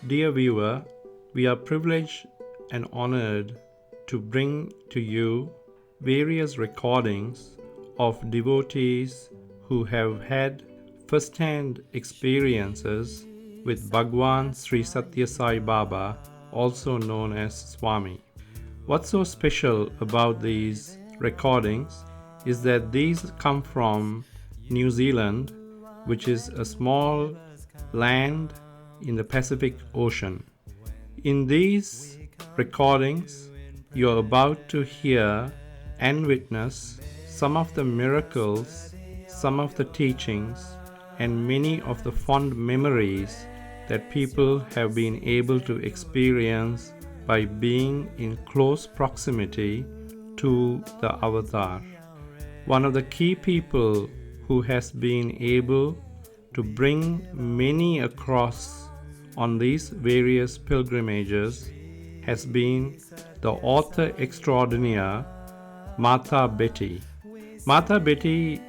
Dear viewer, we are privileged and honored to bring to you various recordings of devotees who have had first-hand experiences with Bhagwan Sri Satya Sai Baba, also known as Swami. What's so special about these recordings is that these come from New Zealand, which is a small land in the Pacific Ocean. In these recordings, you are about to hear and witness some of the miracles, some of the teachings, and many of the fond memories that people have been able to experience by being in close proximity to the avatar. One of the key people who has been able to bring many across on these various pilgrimages has been the author extraordinaire Mata Betty. Mata Betty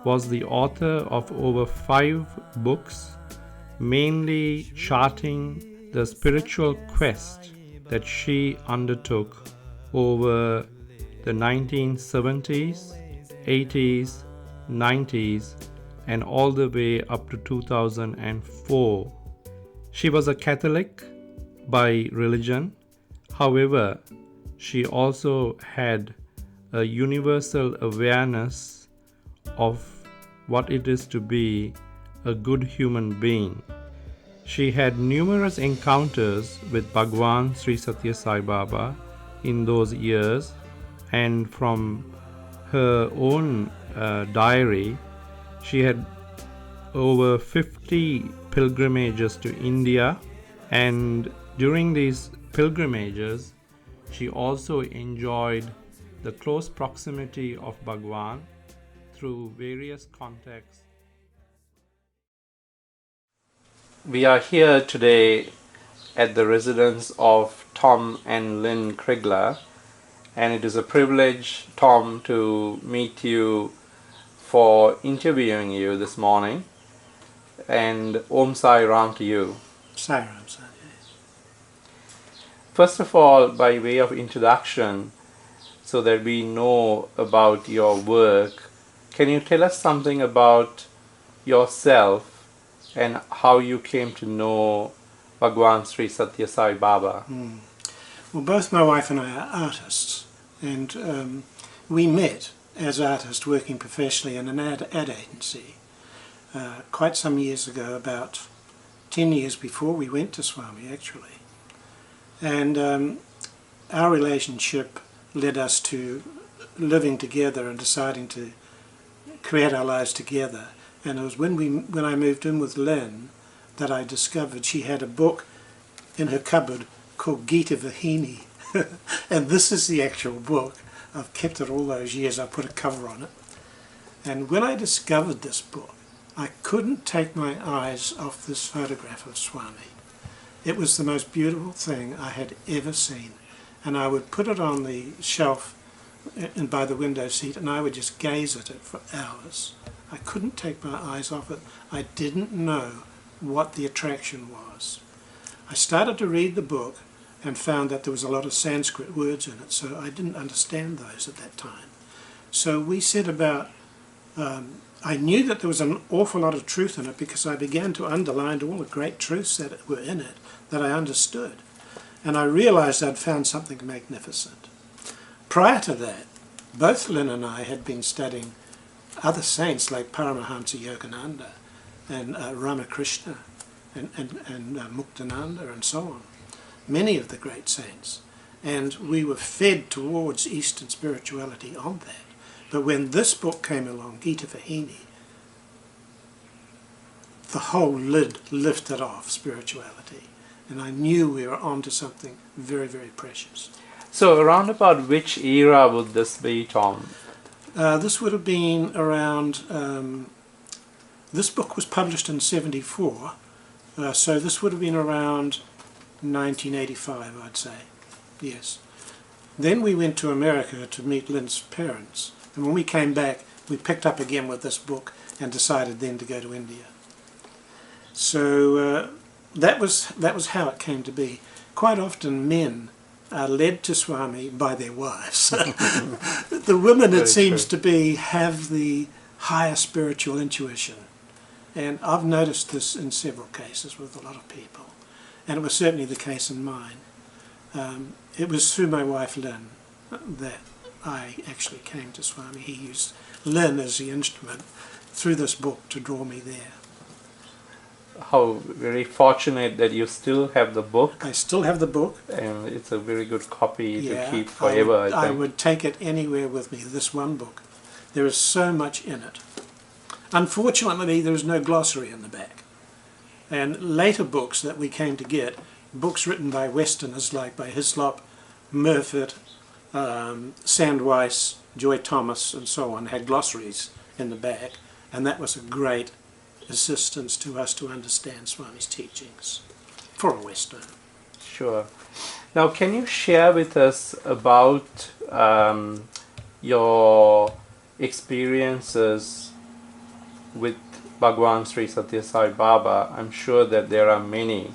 was the author of over 5 books, mainly charting the spiritual quest that she undertook over the 1970s, 80s, 90s, and all the way up to 2004. She was a Catholic by religion. However, she also had a universal awareness of what it is to be a good human being. She had numerous encounters with Bhagwan Sri Satya Sai Baba in those years, and from her own diary, she had over 50 pilgrimages to India, and during these pilgrimages, she also enjoyed the close proximity of Bhagwan through various contacts. We are here today at the residence of Tom and Lynn Krigler, and it is a privilege, Tom, to meet you for interviewing you this morning. And Om Sai Ram to you. Sai Ram, Sai. First of all, by way of introduction, so that we know about your work, can you tell us something about yourself and how you came to know Bhagwan Sri Satya Sai Baba? Well, both my wife and I are artists, and we met as artists working professionally in an ad agency quite some years ago, about 10 years before we went to Swami actually. And our relationship led us to living together and deciding to create our lives together. And it was when I moved in with Lynn that I discovered she had a book in her cupboard called Gita Vahini. And this is the actual book. I've kept it all those years. I put a cover on it. And when I discovered this book, I couldn't take my eyes off this photograph of Swami. It was the most beautiful thing I had ever seen. And I would put it on the shelf and by the window seat, and I would just gaze at it for hours. I couldn't take my eyes off it. I didn't know what the attraction was. I started to read the book and found that there was a lot of Sanskrit words in it, so I didn't understand those at that time. So we set about, I knew that there was an awful lot of truth in it because I began to underline all the great truths that were in it that I understood. And I realized I'd found something magnificent. Prior to that, both Lynn and I had been studying other saints like Paramahansa Yogananda and Ramakrishna and Muktananda and so on, many of the great saints. And we were fed towards Eastern spirituality on that. But when this book came along, Gita Vahini, the whole lid lifted off spirituality. And I knew we were onto something very, very precious. So around about which era would this be, Tom? This would have been around, this book was published in 74, so this would have been around 1985, I'd say, yes. Then we went to America to meet Lynn's parents, and when we came back, we picked up again with this book and decided then to go to India. So that was how it came to be. Quite often men are led to Swami by their wives. The women, it seems to be, have the higher spiritual intuition. And I've noticed this in several cases with a lot of people. And it was certainly the case in mine. It was through my wife Lynn that I actually came to Swami. He used Lynn as the instrument through this book to draw me there. How very fortunate that you still have the book. I still have the book. And it's a very good copy to keep forever. I would take it anywhere with me, this one book. There is so much in it. Unfortunately, there is no glossary in the back. And later books that we came to get, books written by Westerners like by Hislop, Murfitt, Sandweiss, Joy Thomas and so on, had glossaries in the back, and that was a great assistance to us to understand Swami's teachings for a Westerner. Sure. Now, can you share with us about your experiences with Bhagwan Sri Satya Sai Baba? I'm sure that there are many,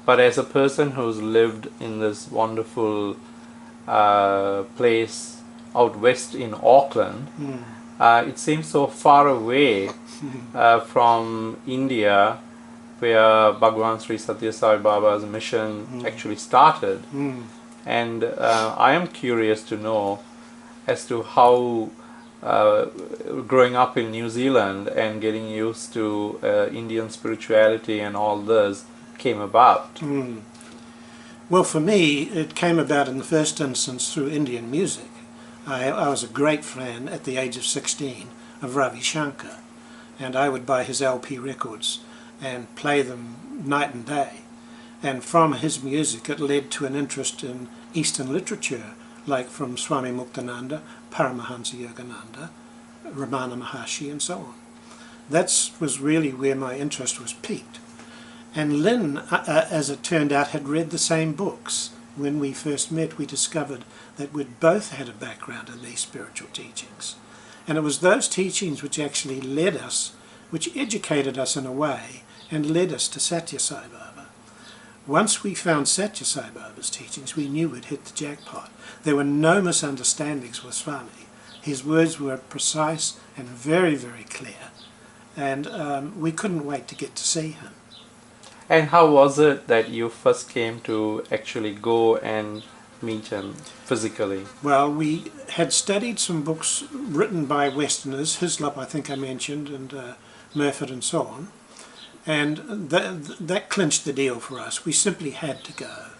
but as a person who's lived in this wonderful place out west in Auckland, it seems so far away from India, where Bhagwan Sri Satya Sai Baba's mission actually started. And I am curious to know as to how growing up in New Zealand and getting used to Indian spirituality and all this came about. Well, for me, it came about in the first instance through Indian music. I was a great fan at the age of 16 of Ravi Shankar, and I would buy his LP records and play them night and day. And from his music it led to an interest in Eastern literature, like from Swami Muktananda, Paramahansa Yogananda, Ramana Maharshi and so on. That was really where my interest was piqued. And Lynn, as it turned out, had read the same books. When we first met, we discovered that we'd both had a background in these spiritual teachings. And it was those teachings which actually led us, which educated us in a way, and led us to Satya Sai Baba. Once we found Satya Sai Baba's teachings, we knew we'd hit the jackpot. There were no misunderstandings with Swami. His words were precise and very, very clear. And we couldn't wait to get to see him. And how was it that you first came to actually go and meet him physically? Well, we had studied some books written by Westerners, Hislop I think I mentioned, and Murfitt and so on. And that clinched the deal for us. We simply had to go.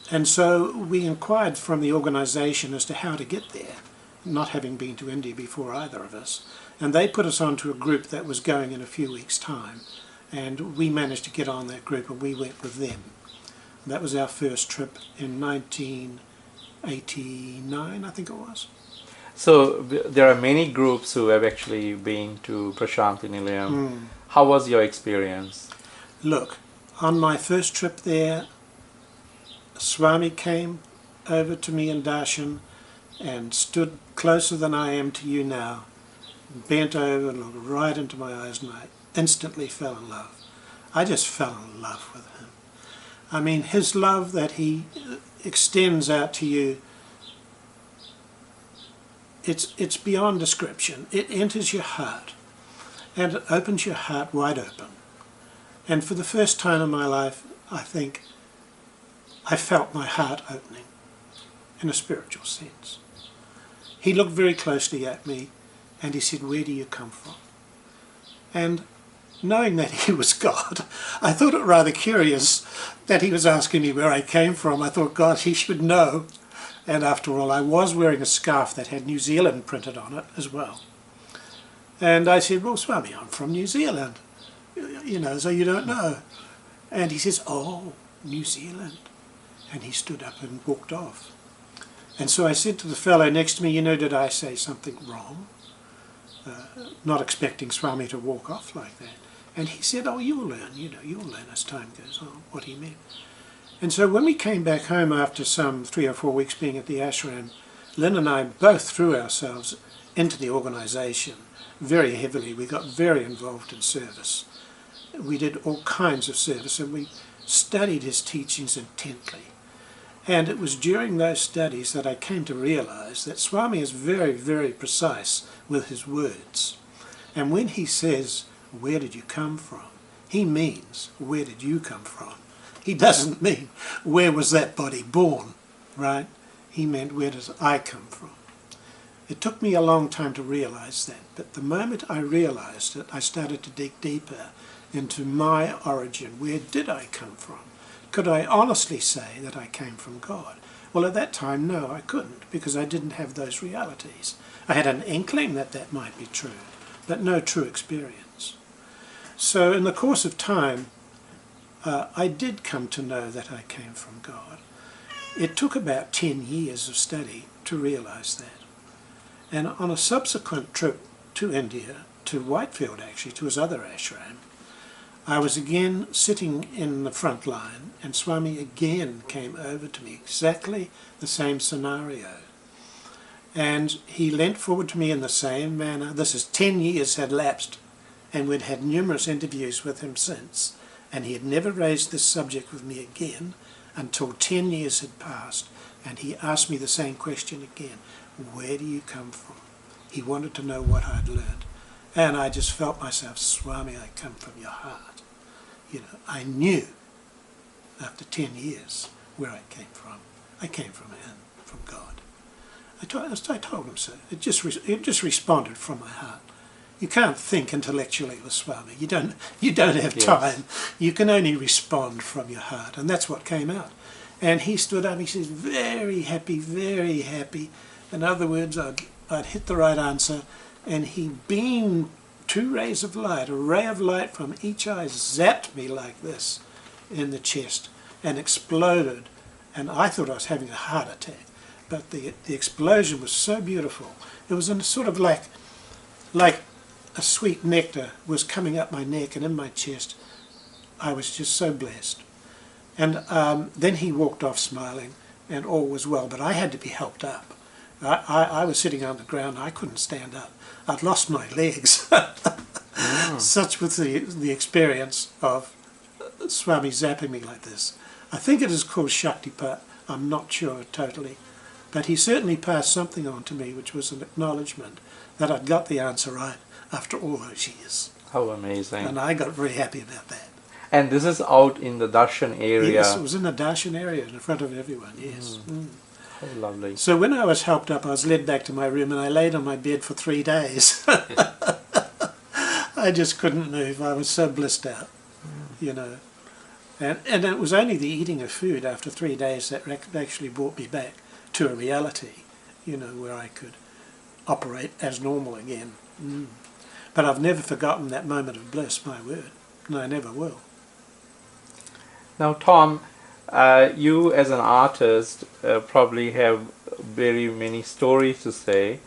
And so we inquired from the organisation as to how to get there, not having been to India before either of us. And they put us onto a group that was going in a few weeks' time. And we managed to get on that group and we went with them. That was our first trip in 1989, I think it was. So there are many groups who have actually been to Prashanthi Nilayam. How was your experience? Look, on my first trip there, Swami came over to me in darshan and stood closer than I am to you now, bent over and looked right into my eyes, and I instantly fell in love. I just fell in love with him. I mean, his love that he extends out to you, it's beyond description. It enters your heart and it opens your heart wide open. And for the first time in my life, I think I felt my heart opening in a spiritual sense. He looked very closely at me and he said, "Where do you come from?" And knowing that he was God, I thought it rather curious that he was asking me where I came from. I thought, God, he should know. And after all, I was wearing a scarf that had New Zealand printed on it as well. And I said, "Well, Swami, I'm from New Zealand, you know, so you don't know." And he says, "Oh, New Zealand." And he stood up and walked off. And so I said to the fellow next to me, "You know, did I say something wrong?" Not expecting Swami to walk off like that. And he said, "Oh, you'll learn, you know, you'll learn as time goes on," what he meant. And so when we came back home after some 3 or 4 weeks being at the ashram, Lynn and I both threw ourselves into the organisation very heavily. We got very involved in service. we did all kinds of service, and we studied his teachings intently. And it was during those studies that I came to realize that Swami is very, very precise with his words. And when he says, "Where did you come from?" he means, "Where did you come from?" He doesn't mean, "Where was that body born?" Right? He meant, "Where does I come from?" It took me a long time to realize that, but the moment I realized it, I started to dig deeper into my origin. Where did I come from? Could I honestly say that I came from God? Well, at that time, no, I couldn't, because I didn't have those realities. I had an inkling that that might be true, but no true experience. So in the course of time, I did come to know that I came from God. It took about 10 years of study to realize that. And on a subsequent trip to India, to Whitefield actually, to his other ashram, I was again sitting in the front line, and Swami again came over to me, exactly the same scenario. And he leant forward to me in the same manner. This is 10 years had lapsed, and we'd had numerous interviews with him since, and he had never raised this subject with me again until 10 years had passed, and he asked me the same question again. Where do you come from? He wanted to know what I'd learned. And I just felt myself, "Swami, I come from your heart." You know, I knew after 10 years where I came from. I came from him, from God. I told him so. It just responded from my heart. You can't think intellectually with Swami. You don't have time. You can only respond from your heart, and that's what came out. And he stood up. He says, "Very happy, very happy." In other words, I'd hit the right answer, and he beamed 2 rays of light, a ray of light from each eye, zapped me like this in the chest and exploded. And I thought I was having a heart attack, but the explosion was so beautiful. It was sort of like a sweet nectar was coming up my neck and in my chest. I was just so blessed. And then he walked off smiling, and all was well, but I had to be helped up. I was sitting on the ground. I couldn't stand up. I'd lost my legs. Such was the experience of Swami zapping me like this. I think it is called Shaktipat. I'm not sure totally. But he certainly passed something on to me, which was an acknowledgement that I'd got the answer right after all those years. How amazing. And I got very happy about that. And this is out in the darshan area? Yes, it was in the darshan area in front of everyone, yes. How lovely. So when I was helped up, I was led back to my room, and I laid on my bed for 3 days. I just couldn't move. I was so blissed out, you know. And it was only the eating of food after 3 days that actually brought me back to a reality, you know, where I could operate as normal again. But I've never forgotten that moment of bliss, my word. And I never will. Now, Tom, you as an artist probably have very many stories to say,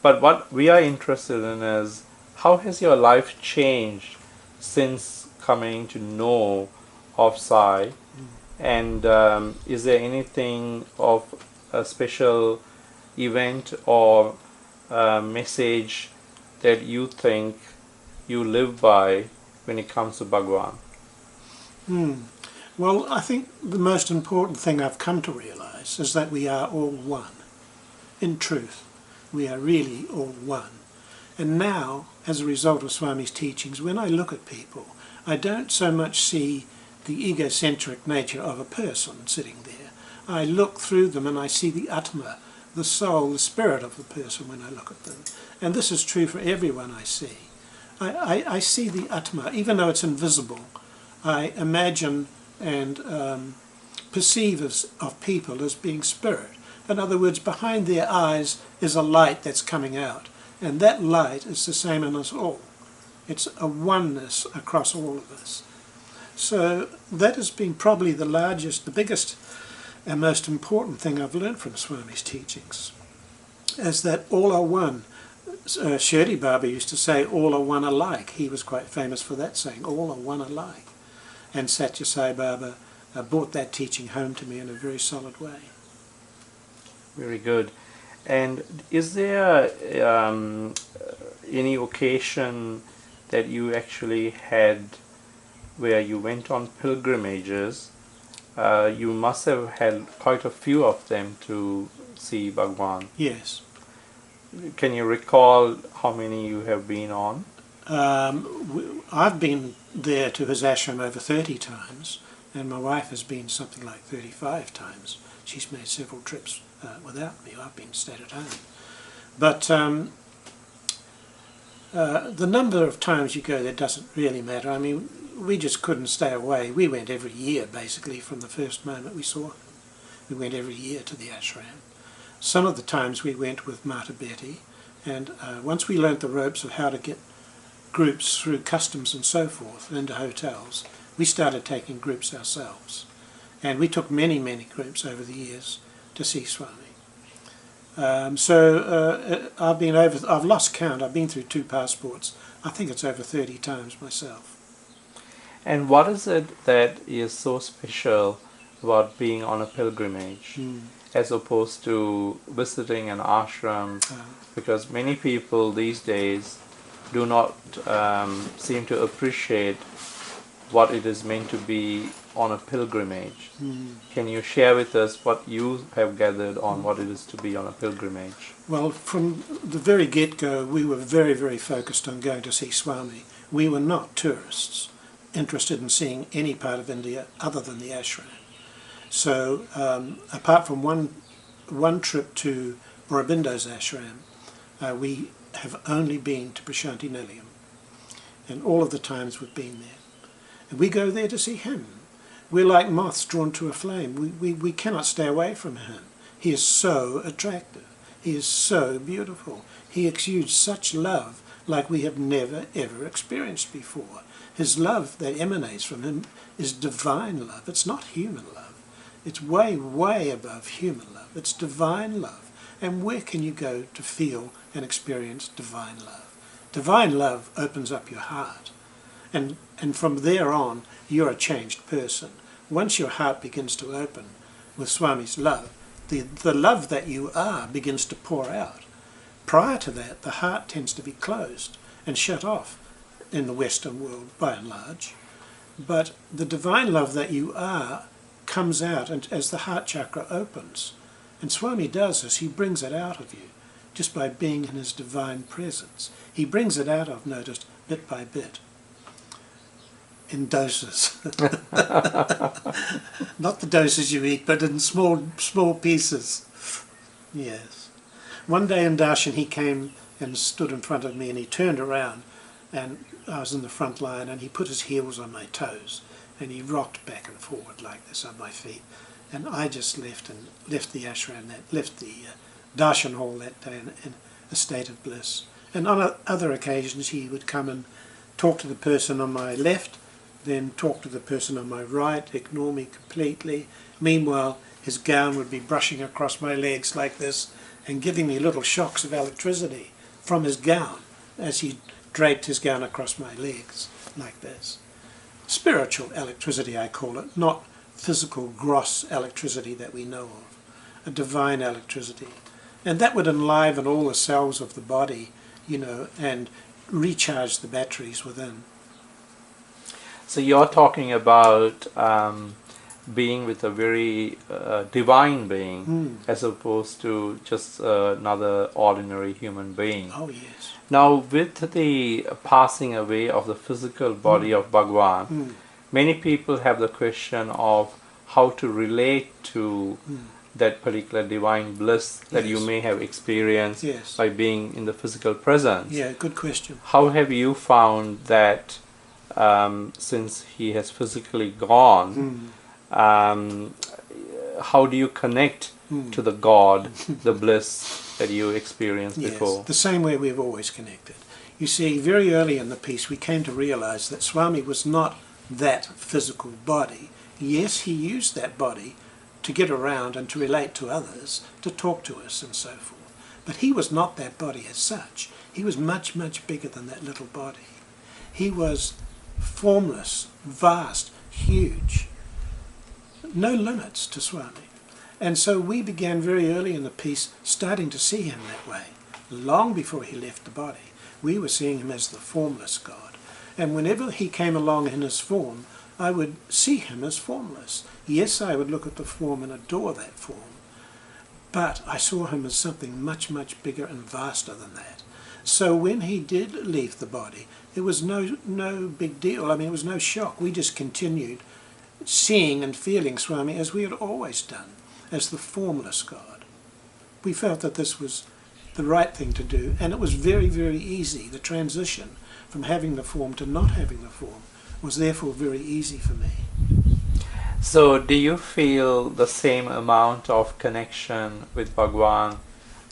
but what we are interested in is how has your life changed since coming to know of Sai, and is there anything of a special event or message that you think you live by when it comes to Bhagwan? Well, I think the most important thing I've come to realize is that we are all one. In truth, we are really all one. And now, as a result of Swami's teachings, when I look at people, I don't so much see the egocentric nature of a person sitting there. I look through them and I see the Atma, the soul, the spirit of the person when I look at them. And this is true for everyone I see. I see the Atma, even though it's invisible. I imagine and perceive of people as being spirit. In other words, behind their eyes is a light that's coming out. And that light is the same in us all. It's a oneness across all of us. So that has been probably the largest, the biggest and most important thing I've learned from Swami's teachings, is that all are one. Shirdi Baba used to say, all are one alike. He was quite famous for that saying, all are one alike. And Satya Sai Baba brought that teaching home to me in a very solid way. Very good. And is there any occasion that you actually had where you went on pilgrimages, you must have had quite a few of them to see Bhagwan. Yes. Can you recall how many you have been on? I've been there to his ashram over 30 times, and my wife has been something like 35 times. She's made several trips without me. I've been stayed at home. But the number of times you go there doesn't really matter. I mean, we just couldn't stay away. We went every year, basically, from the first moment we saw him. We went every year to the ashram. Some of the times we went with Mata Betty, and once we learnt the ropes of how to get groups through customs and so forth into hotels, we started taking groups ourselves. And we took many, many groups over the years to see Swami. I've lost count. I've been through 2 passports. I think it's over 30 times myself. And what is it that is so special about being on a pilgrimage as opposed to visiting an ashram? Because many people these days do not seem to appreciate what it is meant to be on a pilgrimage. Can you share with us what you have gathered on what it is to be on a pilgrimage? Well, from the very get-go, we were very, very focused on going to see Swami. We were not tourists interested in seeing any part of India other than the ashram. So, apart from one trip to Aurobindo's ashram, we have only been to Prasanthi Nilayam, and all of the times we've been there. And we go there to see him. We're like moths drawn to a flame. We cannot stay away from him. He is so attractive. He is so beautiful. He exudes such love like we have never ever experienced before. His love that emanates from him is divine love. It's not human love. It's way, way above human love. It's divine love. And where can you go to feel and experience divine love? Divine love opens up your heart. And from there on, you're a changed person. Once your heart begins to open with Swami's love, the love that you are begins to pour out. Prior to that, the heart tends to be closed and shut off in the Western world, by and large. But the divine love that you are comes out and as the heart chakra opens. And Swami does this. He brings it out of you just by being in his divine presence. He brings it out, I've noticed, bit by bit. In doses. Not the doses you eat, but in small pieces. Yes. One day in Darshan he came and stood in front of me, and he turned around, and I was in the front line, and he put his heels on my toes, and he rocked back and forward like this on my feet. And I just left the ashram, left the Darshan hall that day in a state of bliss. And on other occasions he would come and talk to the person on my left, then talk to the person on my right, ignore me completely. Meanwhile, his gown would be brushing across my legs like this and giving me little shocks of electricity from his gown as he draped his gown across my legs like this. Spiritual electricity, I call it, not physical gross electricity that we know of. A divine electricity. And that would enliven all the cells of the body, you know, and recharge the batteries within. So you're talking about being with a very divine being as opposed to just another ordinary human being. Oh yes. Now with the passing away of the physical body of Bhagwan, many people have the question of how to relate to that particular divine bliss that you may have experienced by being in the physical presence. Yeah, good question. How have you found that since he has physically gone, how do you connect to the God, the bliss that you experienced before? The same way we've always connected. You see, very early in the piece we came to realize that Swami was not that physical body. Yes, he used that body to get around and to relate to others, to talk to us and so forth. But he was not that body as such. He was much, much bigger than that little body. He was formless, vast, huge. No limits to Swami. And so we began very early in the piece starting to see him that way. Long before he left the body, we were seeing him as the formless God. And whenever he came along in his form, I would see him as formless. Yes, I would look at the form and adore that form, but I saw him as something much, much bigger and vaster than that. So when he did leave the body, it was no big deal. I mean, it was no shock. We just continued seeing and feeling Swami as we had always done, as the formless God. We felt that this was the right thing to do, and it was very, very easy. The transition from having the form to not having the form was therefore very easy for me. So do you feel the same amount of connection with Bhagwan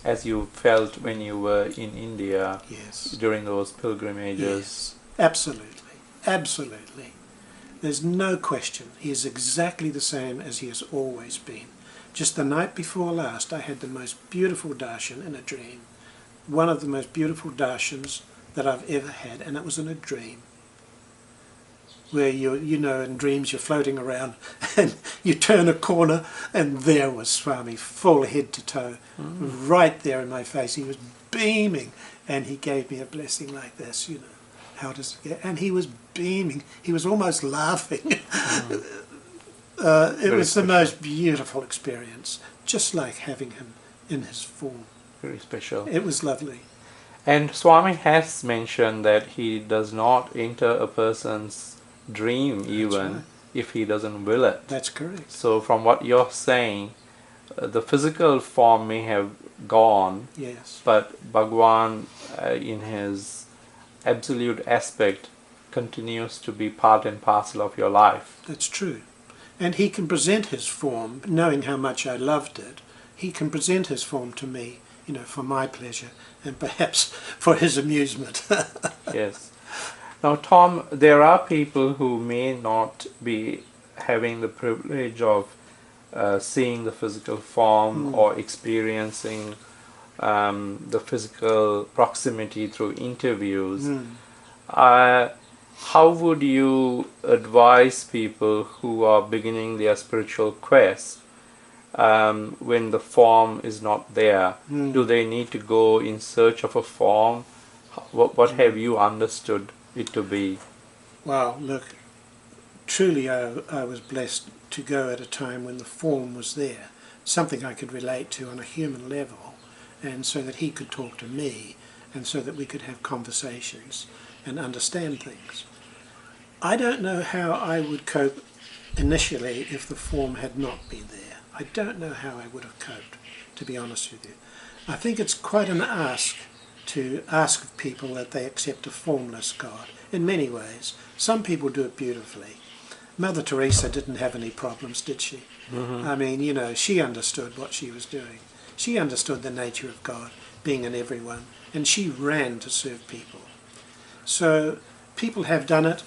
as you felt when you were in India? Yes. During those pilgrimages? Yes, absolutely, absolutely. There's no question. He is exactly the same as he has always been. Just the night before last, I had the most beautiful darshan in a dream. One of the most beautiful darshans that I've ever had, and it was in a dream. Where you know, in dreams you're floating around and you turn a corner and there was Swami, full head to toe, right there in my face. He was beaming and he gave me a blessing like this, you know. How does it get? And he was beaming. He was almost laughing. It was the most beautiful experience, just like having him in his form. Very special. It was lovely. And Swami has mentioned that he does not enter a person's dream even if he doesn't will it. That's correct. So from what you're saying, the physical form may have gone, yes, but Bhagwan in his absolute aspect continues to be part and parcel of your life. That's true. And he can present his form, knowing how much I loved it, he can present his form to me, you know, for my pleasure and perhaps for his amusement. Yes. Now, Tom, there are people who may not be having the privilege of seeing the physical form or experiencing the physical proximity through interviews. How would you advise people who are beginning their spiritual quest when the form is not there? Do they need to go in search of a form? What have you understood it to be? Well, look, truly I was blessed to go at a time when the form was there, something I could relate to on a human level, and so that he could talk to me, and so that we could have conversations and understand things. I don't know how I would cope initially if the form had not been there. I don't know how I would have coped, to be honest with you. I think it's quite an ask to ask of people that they accept a formless God in many ways. Some people do it beautifully. Mother Teresa didn't have any problems, did she? I mean, you know, she understood what she was doing. She understood the nature of God being in everyone, and she ran to serve people. So people have done it.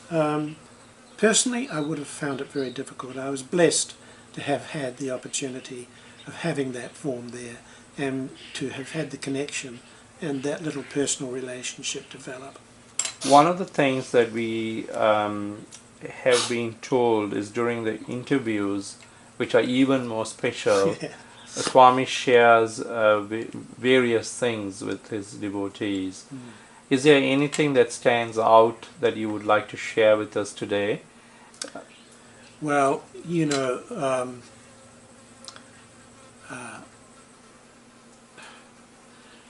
Personally, I would have found it very difficult. I was blessed to have had the opportunity of having that form there and to have had the connection and that little personal relationship develop. One of the things that we have been told is during the interviews, which are even more special, Swami shares various things with his devotees. Is there anything that stands out that you would like to share with us today? Well, you know,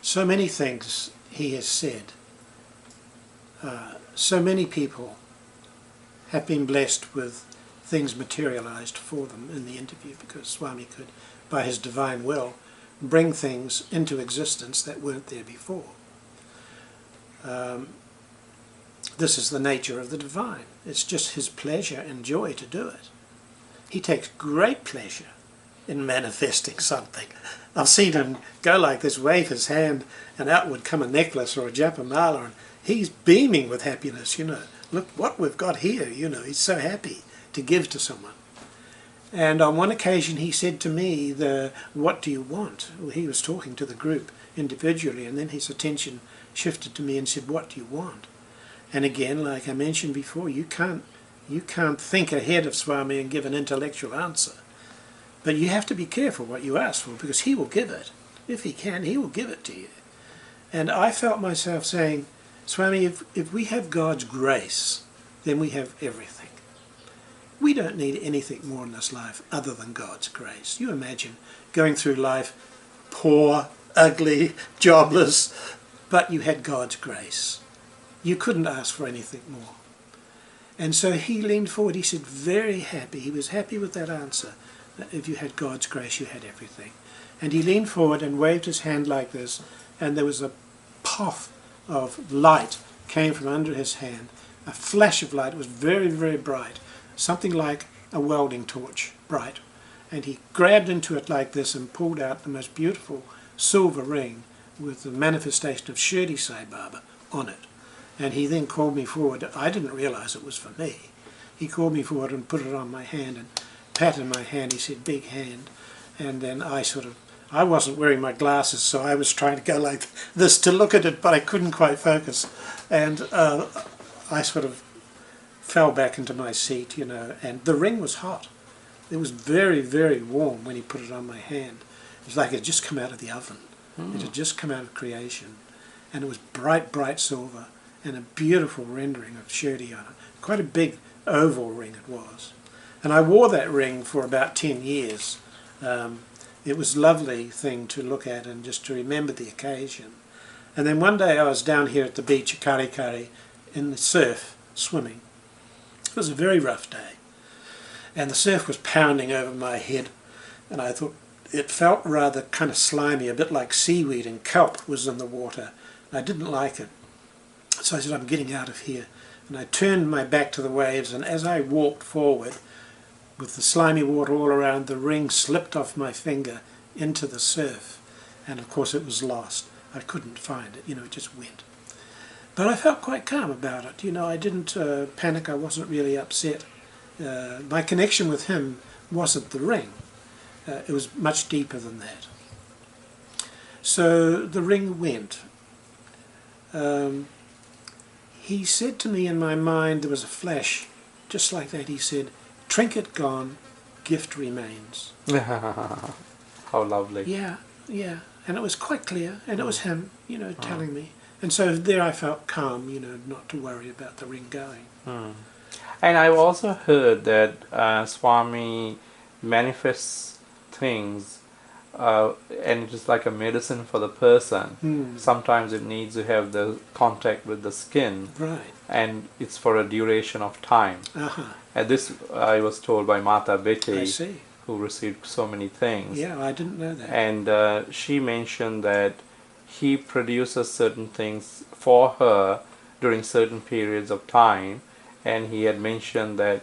so many things he has said. So many people have been blessed with things materialized for them in the interview, because Swami could, by his divine will, bring things into existence that weren't there before. This is the nature of the divine. It's just his pleasure and joy to do it. He takes great pleasure in manifesting something. I've seen him go like this, wave his hand, and out would come a necklace or a japamala, and he's beaming with happiness, you know. Look what we've got here, you know. He's so happy to give to someone. And on one occasion he said to me, what do you want? Well, he was talking to the group individually, and then his attention shifted to me and said, what do you want? And again, like I mentioned before, you can't think ahead of Swami and give an intellectual answer. But you have to be careful what you ask for, because he will give it. If he can, he will give it to you. And I felt myself saying, Swami, if we have God's grace, then we have everything. We don't need anything more in this life other than God's grace. You imagine going through life poor, ugly, jobless, but you had God's grace. You couldn't ask for anything more. And so he leaned forward. He said, very happy. He was happy with that answer. That if you had God's grace, you had everything. And he leaned forward and waved his hand like this, and there was a puff of light came from under his hand, a flash of light. It was very, very bright, something like a welding torch, bright. And he grabbed into it like this and pulled out the most beautiful silver ring with the manifestation of Shirdi Sai Baba on it. And he then called me forward. I didn't realize it was for me. He called me forward and put it on my hand and patted my hand. He said, big hand. And then I wasn't wearing my glasses, so I was trying to go like this to look at it, but I couldn't quite focus. And I sort of fell back into my seat, and the ring was hot. It was very, very warm when he put it on my hand. It was like it had just come out of the oven. It had just come out of creation. And it was bright, bright silver and a beautiful rendering of Shirdi on it. Quite a big oval ring it was. And I wore that ring for about 10 years. It was a lovely thing to look at and just to remember the occasion. And then one day I was down here at the beach at Karikari in the surf, swimming. It was a very rough day. And the surf was pounding over my head. And I thought it felt rather kind of slimy, a bit like seaweed, and kelp was in the water. I didn't like it. So I said, I'm getting out of here. And I turned my back to the waves, and as I walked forward, with the slimy water all around, the ring slipped off my finger into the surf. And of course it was lost. I couldn't find it, it just went. But I felt quite calm about it. I didn't panic, I wasn't really upset. My connection with him wasn't the ring. It was much deeper than that. So the ring went. He said to me in my mind, there was a flash, just like that. He said, trinket gone, gift remains. How lovely. Yeah. And it was quite clear, and it was him, telling me. And so there I felt calm, not to worry about the ring going. And I've also heard that Swami manifests things and it is like a medicine for the person. Sometimes it needs to have the contact with the skin. Right. And it's for a duration of time. And this I was told by Mata Betty, I see. who received so many things. Yeah, I didn't know that. And she mentioned that he produces certain things for her during certain periods of time, and he had mentioned that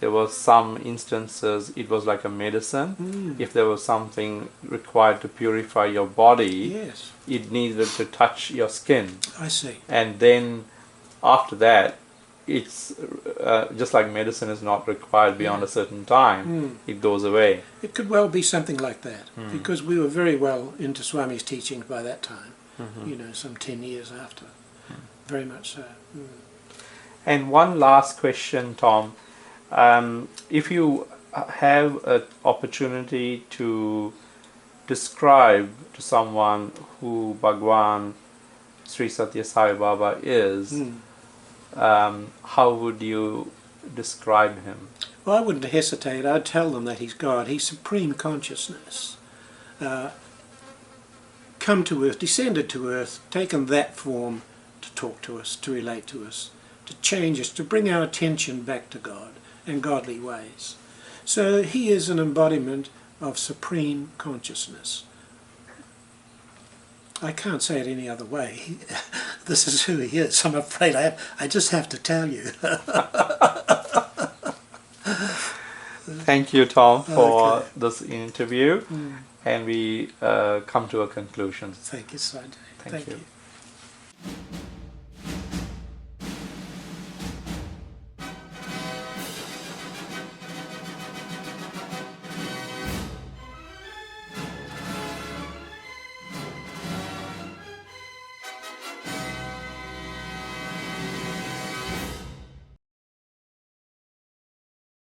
there was some instances it was like a medicine. If there was something required to purify your body, yes, it needed to touch your skin. I see. And then after that, it's just like medicine is not required beyond a certain time, it goes away. It could well be something like that, because we were very well into Swami's teachings by that time, some 10 years after. Very much so. And one last question, Tom. If you have an opportunity to describe to someone who Bhagwan Sri Satya Sai Baba is, how would you describe him? Well, I wouldn't hesitate. I'd tell them that he's God. He's supreme consciousness. Come to earth, descended to earth, taken that form to talk to us, to relate to us, to change us, to bring our attention back to God and godly ways. So he is an embodiment of supreme consciousness. I can't say it any other way. This is who he is. I'm afraid I just have to tell you. Thank you, Tom, for this interview. And we come to a conclusion. Thank you, Sanjay. Thank you.